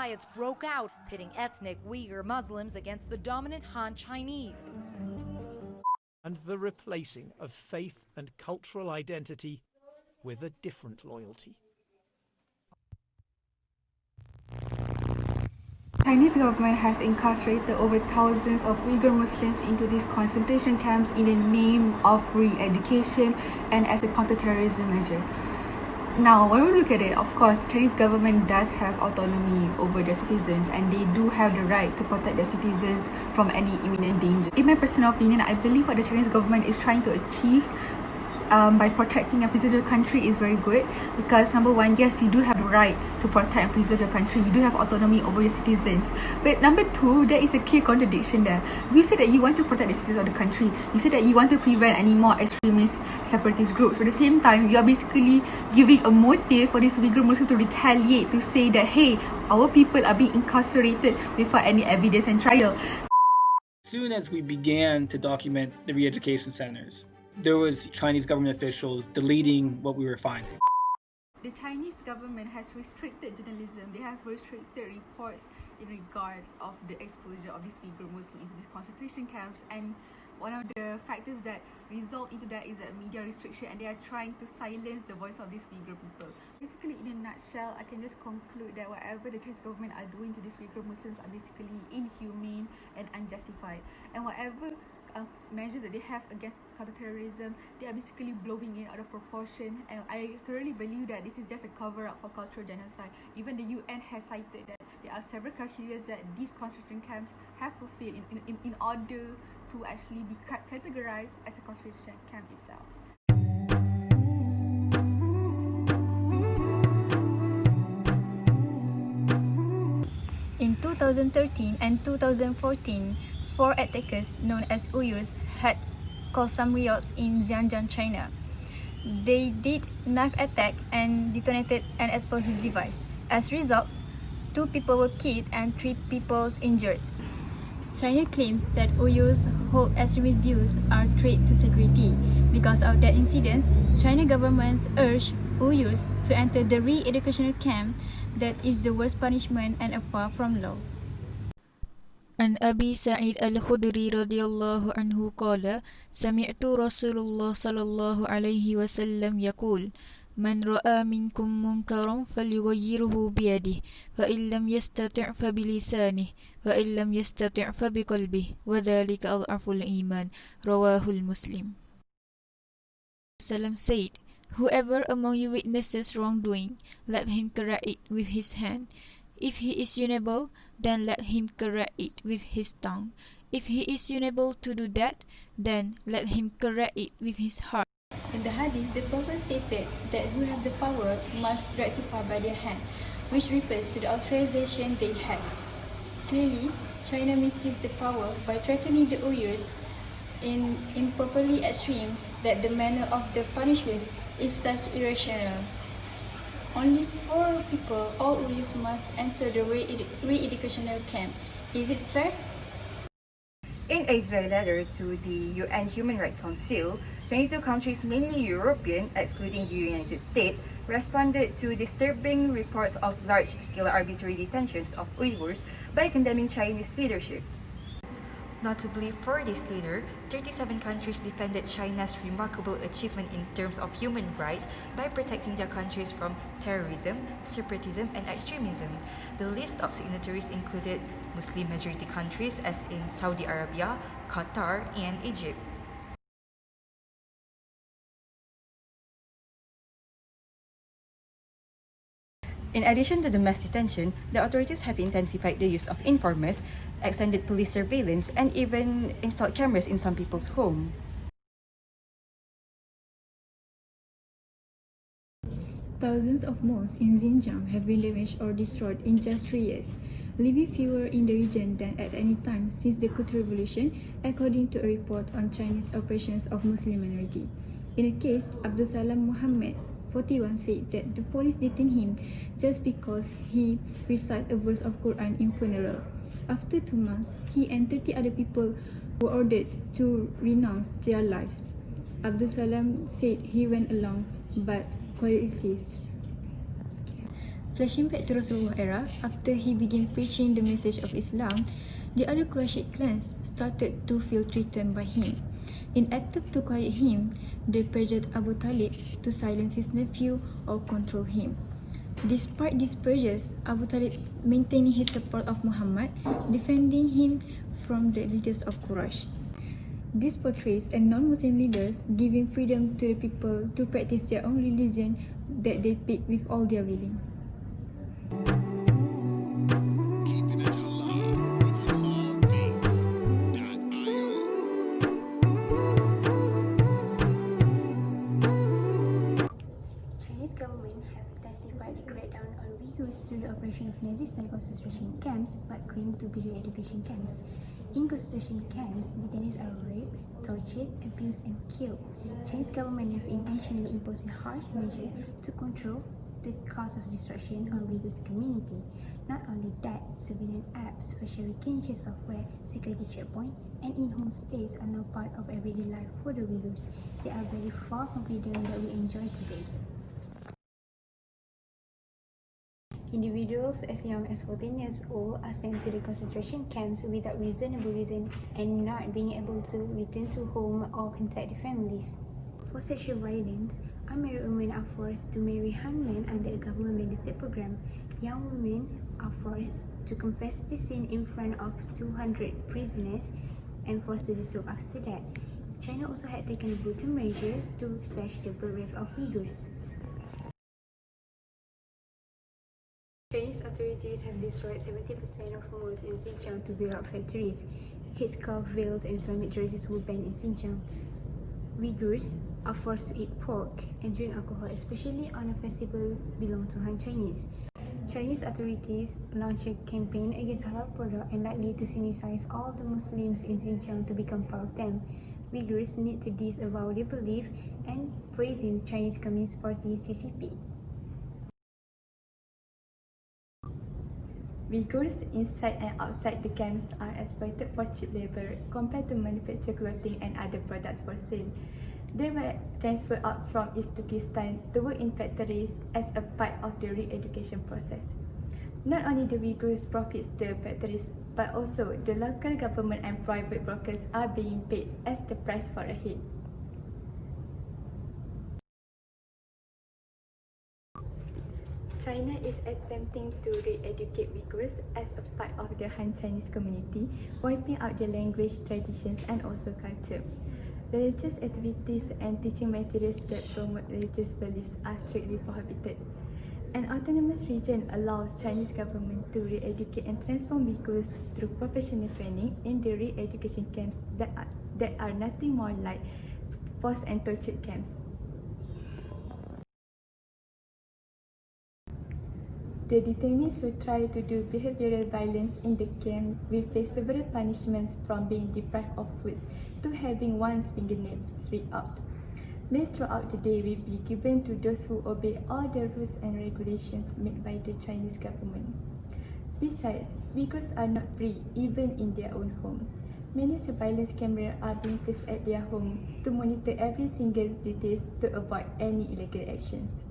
riots broke out, pitting ethnic Uyghur Muslims against the dominant Han Chinese. And the replacing of faith and cultural identity with a different loyalty. Chinese government has incarcerated over thousands of Uyghur Muslims into these concentration camps in the name of re-education and as a counter-terrorism measure. Now, when we look at it, of course, the Chinese government does have autonomy over their citizens and they do have the right to protect their citizens from any imminent danger. In my personal opinion, I believe what the Chinese government is trying to achieve by protecting and preserve your country is very good, because number one, yes, you do have the right to protect and preserve your country. You do have autonomy over your citizens. But number two, there is a clear contradiction there. You said that you want to protect the citizens of the country. You said that you want to prevent any more extremist separatist groups. But at the same time, you are basically giving a motive for these Uyghur Muslims to retaliate, to say that, hey, our people are being incarcerated without any evidence and trial. As soon as we began to document the re-education centers, there was Chinese government officials deleting what we were finding. The Chinese government has restricted journalism. They have restricted reports in regards of the exposure of these Uyghur Muslims into these concentration camps, and one of the factors that result into that is a media restriction, and they are trying to silence the voice of these Uyghur people. Basically, in a nutshell, I can just conclude that whatever the Chinese government are doing to these Uyghur Muslims are basically inhumane and unjustified, and whatever measures that they have against counter-terrorism, they are basically blowing it out of proportion, and I thoroughly believe that this is just a cover-up for cultural genocide. Even the UN has cited that there are several criteria that these concentration camps have fulfilled in order to actually be categorized as a concentration camp itself. In 2013 and 2014, 4 attackers known as Uyghurs had caused some riots in Xinjiang, China. They did knife attack and detonated an explosive device. As a result, 2 people were killed and 3 people injured. China claims that Uyghurs hold extremist views are a threat to security. Because of that incident, China government urged Uyghurs to enter the re-educational camp that is the worst punishment and far from law. عن أبي سعيد الخدري رضي الله عنه قال سمعت رسول الله صلى الله عليه وسلم يقول من رأى منكم منكرا فليغيره بيده فإن لم يستطع فبلسانه فإن لم يستطع فبقلبه وذلك أضعف الإيمان رواه المسلم. Salam said, whoever among you witnesses wrongdoing, let him correct it with his hand. If he is unable, then let him correct it with his tongue. If he is unable to do that, then let him correct it with his heart. In the hadith, the Prophet stated that who have the power must rectify by their hand, which refers to the authorization they had. Clearly, China misused the power by threatening the Uyghurs in improperly extreme that the manner of the punishment is such irrational. Only 4 people, all Uyghurs must enter the re-educational camp. Is it fair? In Israel letter to the UN Human Rights Council, 22 countries, mainly European, excluding the United States, responded to disturbing reports of large-scale arbitrary detentions of Uyghurs by condemning Chinese leadership. Notably, for this leader, 37 countries defended China's remarkable achievement in terms of human rights by protecting their countries from terrorism, separatism, and extremism. The list of signatories included Muslim-majority countries as in Saudi Arabia, Qatar, and Egypt. In addition to the mass detention, the authorities have intensified the use of informers, extended police surveillance, and even installed cameras in some people's homes. Thousands of mosques in Xinjiang have been damaged or destroyed in just 3 years, leaving fewer in the region than at any time since the Cultural Revolution, according to a report on Chinese operations of Muslim minority. In a case, Abdul Salam Muhammad, 41, said that the police detained him just because he recites a verse of Quran in funeral. After 2 months, he and 30 other people were ordered to renounce their lives. Abdul Salam said he went along but coexisted. Flashing back to Rasulullah era, after he began preaching the message of Islam, the other Quraysh clans started to feel threatened by him. In attempt to quiet him, they pressured Abu Talib to silence his nephew or control him. Despite these pressures, Abu Talib maintained his support of Muhammad, defending him from the leaders of Quraysh. This portrays a non-Muslim leaders giving freedom to the people to practice their own religion that they pick with all their willing. Chinese government have intensified the crackdown on Uyghurs through the operation of Nazi-style concentration camps but claimed to be re-education camps. In concentration camps, detainees are raped, tortured, abused and killed. Chinese government have intentionally imposed a harsh measure to control the cause of destruction on Uyghurs community. Not only that, surveillance apps, facial recognition software, security checkpoint, and in-home stays are now part of everyday life for the Uyghurs. They are very far from freedom that we enjoy today. Individuals as young as 14 years old are sent to the concentration camps without reasonable reason and not being able to return to home or contact their families. For sexual violence, unmarried women are forced to marry hangmen under a government-mandated program. Young women are forced to confess the sin in front of 200 prisoners and forced to disrobe after that. China also had taken brutal measures to slash the birth rate of Uyghurs. Chinese authorities have destroyed 70% of malls in Xinjiang to build up factories. Headscarf, veils, and Islamic dresses were banned in Xinjiang. Uyghurs are forced to eat pork and drink alcohol, especially on a festival belonging to Han Chinese. Chinese authorities launched a campaign against halal products and likely to sinicize all the Muslims in Xinjiang to become part of them. Uyghurs need to disavow their belief and praising Chinese Communist Party (CCP). Uyghurs inside and outside the camps are exploited for cheap labor compared to manufactured clothing and other products for sale. They were transferred out from East Turkestan to work in factories as a part of the re-education process. Not only the Uyghurs profit the factories, but also the local government and private brokers are being paid as the price for a head. China is attempting to re-educate Uyghurs as a part of the Han Chinese community, wiping out their language, traditions, and also culture. Religious activities and teaching materials that promote religious beliefs are strictly prohibited. An autonomous region allows Chinese government to re-educate and transform Uyghurs through professional training in the re-education camps that are nothing more like forced and tortured camps. The detainees who try to do behavioral violence in the camp will face several punishments, from being deprived of foods to having one's fingernails ripped out. Meals throughout the day will be given to those who obey all the rules and regulations made by the Chinese government. Besides, Uyghurs are not free even in their own home. Many surveillance cameras are being placed at their home to monitor every single detail to avoid any illegal actions.